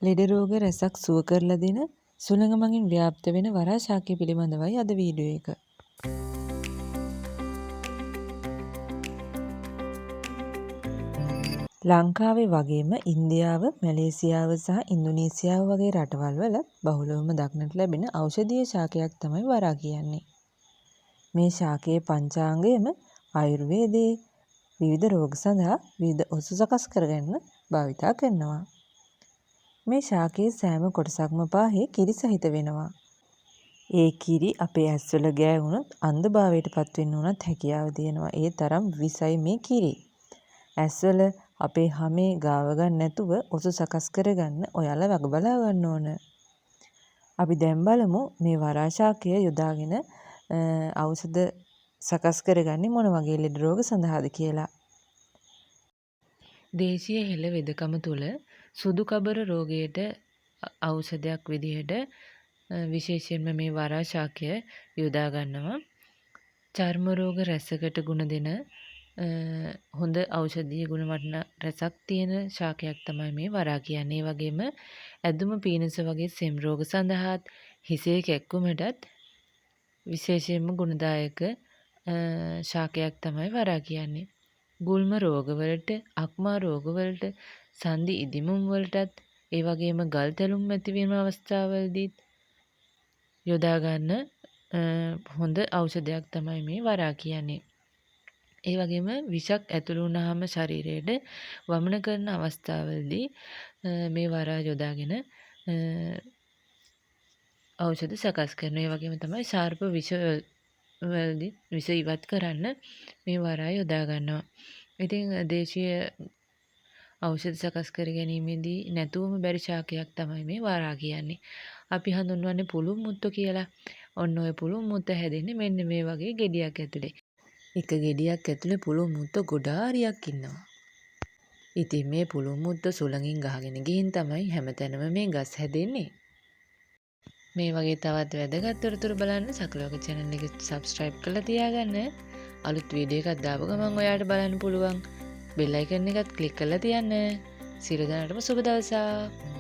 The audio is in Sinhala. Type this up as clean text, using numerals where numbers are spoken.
ලෙඩ රෝග රැසක් සුව කරලා දෙන සුළඟ මගින් ව්‍යාප්ත වෙන වරා ශාකය පිළිබඳවයි අද වීඩියෝ එක. ලංකාවේ වගේම ඉන්දියාව, මැලේසියාව සහ ඉන්දුනීසියාව වගේ රටවල් වල බහුලවම දක්නට ලැබෙන ඖෂධීය ශාකයක් තමයි වරා කියන්නේ. මේ ශාකයේ පංචාංගයම ආයුර්වේදයේ විවිධ රෝග සඳහා විවිධ ඔසු සකස් කරගන්න භාවිතා කරනවා. මේ ශාකයේ සෑම කොටසක්ම පාහේ කිරි සහිත වෙනවා. ඒ කිරි අපේ ඇස්වල ගෑවුනොත් අන්ධභාවයට පත්වෙන්න උනත් හැකියාව තියෙනවා. ඒ තරම් විසයි මේ කිරි. ඇස්වල අපේ හමේ ගාව ගන්න නැතුව ඔසු සකස් කරගන්න ඔයාලා වග බලා ගන්න ඕන. අපි දැන් බලමු මේ වරා ශාකය යොදාගෙන ඖෂධ සකස් කරගන්නේ මොන වගේ ලෙඩ රෝග සඳහාද කියලා. දේශීය හෙළ වෙදකම තුළ සුදු කබර රෝගයට ඖෂධයක් විදිහට විශේෂයෙන්ම මේ වරා ශාකය යොදා ගන්නවා. චර්ම රෝග රැසකට ගුණ දෙන හොඳ ඖෂධීය ගුණ වටින රසක් තියෙන ශාකයක් තමයි මේ වරා කියන්නේ. ඒ වගේම ඇදුම පීනස වගේ සෙම් රෝග සඳහාත් හිසේ කැක්කුමටත් විශේෂයෙන්ම ගුණදායක ශාකයක් තමයි වරා කියන්නේ. ගුල්ම රෝගවලට, අක්මා රෝගවලට, සන්ධි ඉදිමුම් වලටත්, ඒ වගේම ගල් තැලුම් ඇතිවීම අවස්ථාවලදීත් යොදා ගන්න හොඳ ඖෂධයක් තමයි මේ වරා කියන්නේ. ඒ වගේම විෂක් ඇතුළු වුණාම ශරීරයට වමන කරන අවස්ථාවලදී මේ වරා යොදාගෙන ඖෂධ සකස් කරනවා. ඒ වගේම තමයි සර්ප විෂ වලදී විෂ ඉවත් කරන්න මේ වරා යොදා ගන්නවා. ඉතින් දේශීය ඖෂධ සකස් කර ගැනීමේදී නැතුවම බැරි ශාකයක් තමයි මේ වරා කියන්නේ. අපි හඳුන්වන්නේ පුළුන් මුත්තු කියලා. ඔන්න ඔය පුළුන් මුත්ත හැදෙන්නේ මෙන්න මේ වගේ ගෙඩියක් ඇතුලේ. එක ගෙඩියක් ඇතුලේ පුළුන් මුත්ත ගොඩාරියක් ඉන්නවා. ඉතින් මේ පුළුන් මුත්ත සුළඟින් ගහගෙන ගිහින් තමයි හැමතැනම මේ ගස් හැදෙන්නේ. මේ වගේ තවත් වැදගත් තොරතුරු බලන්න සකලෝක channel එක subscribe කරලා තියාගන්න. අලුත් වීඩියෝ එකක් දාපු ගමන් ඔයාලට බලන්න පුළුවන්. බෙල් අයිකන් එකත් ක්ලික් කරලා තියන්න. සියලු දෙනාටම සුබ දවසක්.